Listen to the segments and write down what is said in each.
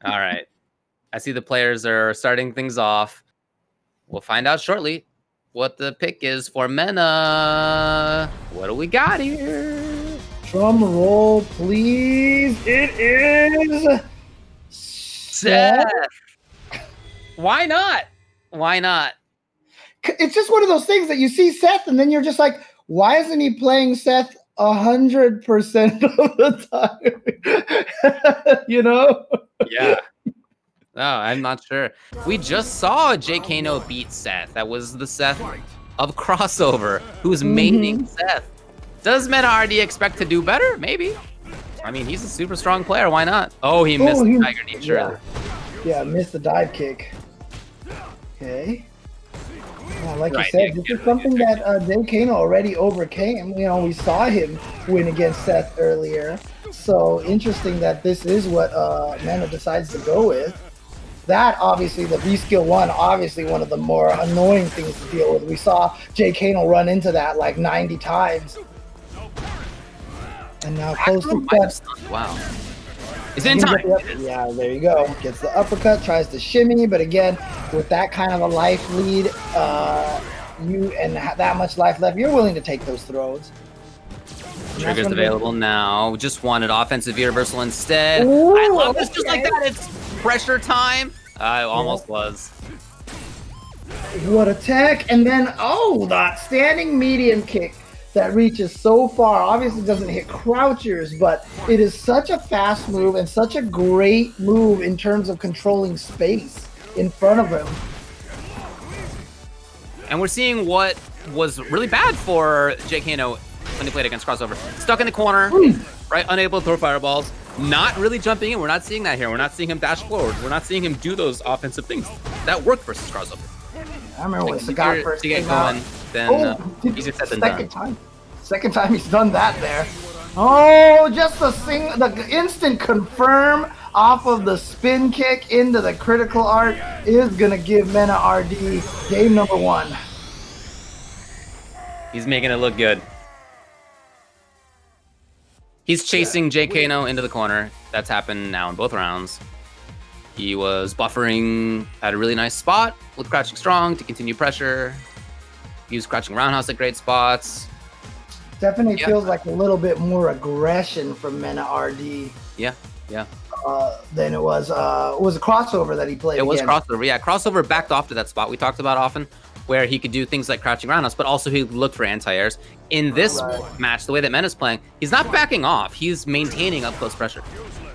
All right. I see the players are starting things off. We'll find out shortly what the pick is for Mena. What do we got here? Drum roll, please. It is Seth. Why not? Why not? It's just one of those things that you see Seth, and then you're just like, why isn't he playing Seth 100% of the time? You know? Yeah. No, I'm not sure. We just saw Jkno beat Seth. That was the Seth of crossover, who's maining Seth. Does Mena RD expect to do better? Maybe. I mean, he's a super strong player. Why not? Oh, he missed the Tiger Knee, surely. Yeah, missed the dive kick. Okay. Yeah, like you said, this is something that Jkno already overcame. You know, we saw him win against Seth earlier. So interesting that this is what Mena decides to go with. That, obviously, the V-Skill 1, obviously one of the more annoying things to deal with. We saw Jkno run into that like 90 times. And now close to Seth. Wow. Is it in time? Yeah, there you go. Gets the uppercut, tries to shimmy, but again, with that kind of a life lead, you and that much life left, you're willing to take those throws. Triggers available now. Just wanted offensive V reversal instead. Ooh, I love this just like that. It's pressure time. I almost was. What a tech. And then, oh, that standing medium kick that reaches so far. Obviously doesn't hit crouchers, but it is such a fast move and such a great move in terms of controlling space in front of him. And we're seeing what was really bad for Jkno when he played against crossover. Stuck in the corner, right? Unable to throw fireballs. Not really jumping in. We're not seeing that here. We're not seeing him dash forward. We're not seeing him do those offensive things. That worked versus crossover. I remember when Sagat first came out. Then easier said than done. Second time he's done that there. Oh, just the instant confirm off of the spin kick into the critical art is gonna give Mena RD game number 1. He's making it look good. He's chasing Jkno into the corner. That's happened now in both rounds. He was buffering at a really nice spot with crouching strong to continue pressure. Use crouching roundhouse at great spots. Definitely feels like a little bit more aggression from Mena RD. Yeah. Than it was a crossover that he played. It was crossover. Yeah, crossover backed off to that spot we talked about often, where he could do things like crouching roundhouse, but also he would look for anti-airs. In this match, the way that Mena's playing, he's not backing off. He's maintaining up close pressure.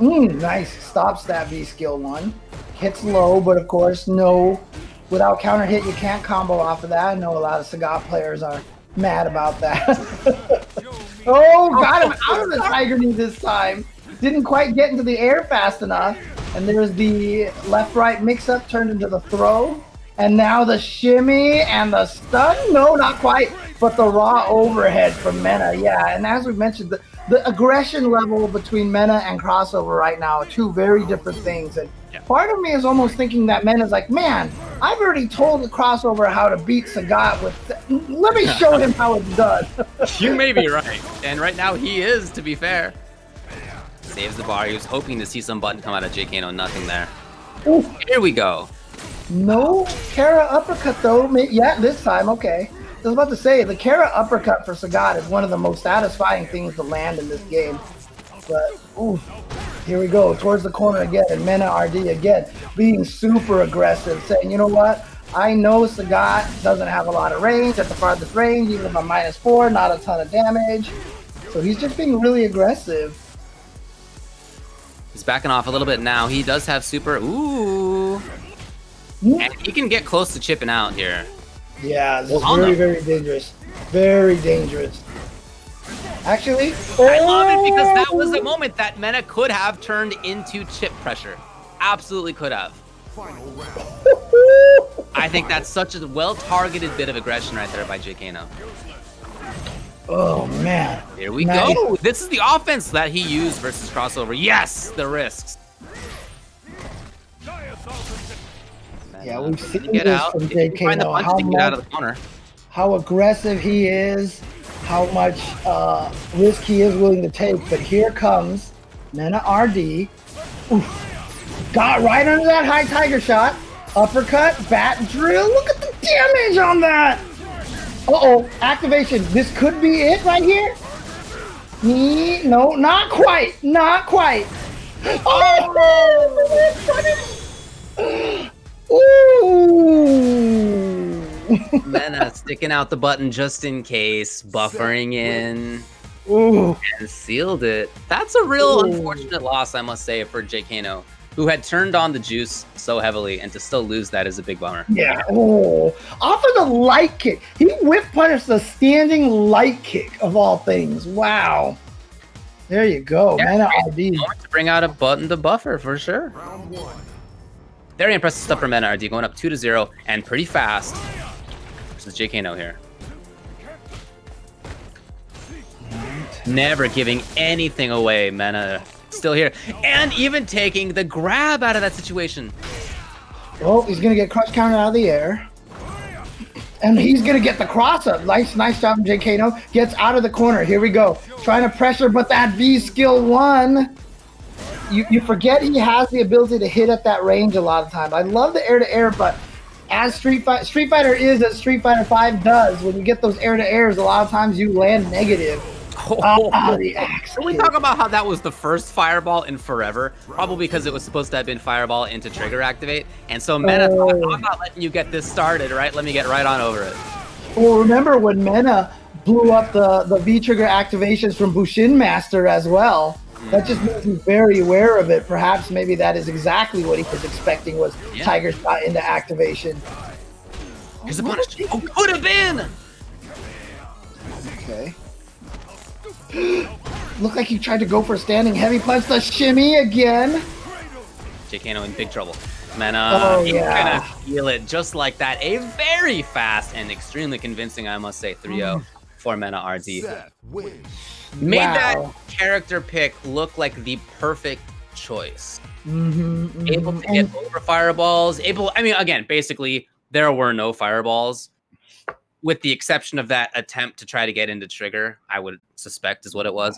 Nice. Stops that V-Skill 1. Hits low, but of course, no. Without counter hit, you can't combo off of that. I know a lot of Sagat players are mad about that. Oh, got him out of the Tiger Knee this time. Didn't quite get into the air fast enough. And there's the left-right mix-up turned into the throw. And now the shimmy and the stun. No, not quite. But the raw overhead from Mena. Yeah, and as we mentioned, the aggression level between Mena and crossover right now are two very different things. And part of me is almost thinking that Mena's like, man, I've already told the crossover how to beat Sagat with. Let me show him how it's done. You may be right. And right now he is, to be fair. Saves the bar. He was hoping to see some button come out of Jkno. Nothing there. Oof. Here we go. No Kara uppercut though. Yeah, this time, okay. I was about to say, the Kara uppercut for Sagat is one of the most satisfying things to land in this game. But, ooh, here we go, towards the corner again, and Mena RD again, being super aggressive, saying, you know what, I know Sagat doesn't have a lot of range at the farthest range, even if I'm -4, not a ton of damage. So he's just being really aggressive. He's backing off a little bit now. He does have super, ooh. And he can get close to chipping out here. Yeah, this is very, very dangerous. Very dangerous. Actually, I love it because that was a moment that Mena could have turned into chip pressure. Absolutely could have. I think that's such a well-targeted bit of aggression right there by Jkno. Oh, man. Here we go. This is the offense that he used versus crossover. Yes, the risks. Yeah, we've seen this from Jkno, how aggressive he is, how much risk he is willing to take. But here comes Mena RD. Oof. Got right under that high tiger shot. Uppercut, bat drill. Look at the damage on that. Uh-oh, activation. This could be it right here. No, not quite. Not quite. Oh! Ooh! Mena sticking out the button just in case, buffering in. Ooh. And sealed it. That's a real unfortunate loss, I must say, for Jkno, who had turned on the juice so heavily, and to still lose that is a big bummer. Yeah. Oh, off of the light kick. He whiff punished the standing light kick of all things. Wow. There you go. Yeah, Mena RD. To bring out a button to buffer for sure. Very impressive stuff for Mena RD, going up 2-0 and pretty fast. Versus Jkno here. Never giving anything away. Mena still here, and even taking the grab out of that situation. Oh, he's gonna get crush counter out of the air, and he's gonna get the cross up. Nice job from Jkno. Gets out of the corner. Here we go, trying to pressure, but that V skill 1. You forget he has the ability to hit at that range a lot of times. I love the air to air, but as Street Fighter is, as Street Fighter 5 does, when you get those air to airs, a lot of times you land negative. The axe Can we talk about how that was the first fireball in forever? Probably because it was supposed to have been fireball into trigger activate. And so Mena thought, I'm not letting you get this started, right? Let me get right on over it. Well, remember when Mena blew up the V-trigger activations from Bushin Master as well? That just makes me very aware of it. Perhaps maybe that is exactly what he was expecting, was Tiger Shot into activation. Here's the punish. Oh, could have been! Okay. Looked like he tried to go for a standing heavy punch. The shimmy again. Jkno in big trouble. Mena, he's gonna feel it just like that. A very fast and extremely convincing, I must say, 3-0 for Mena RD. Made that character pick look like the perfect choice. Able to get over fireballs. I mean, again, basically, there were no fireballs. With the exception of that attempt to try to get into trigger, I would suspect is what it was.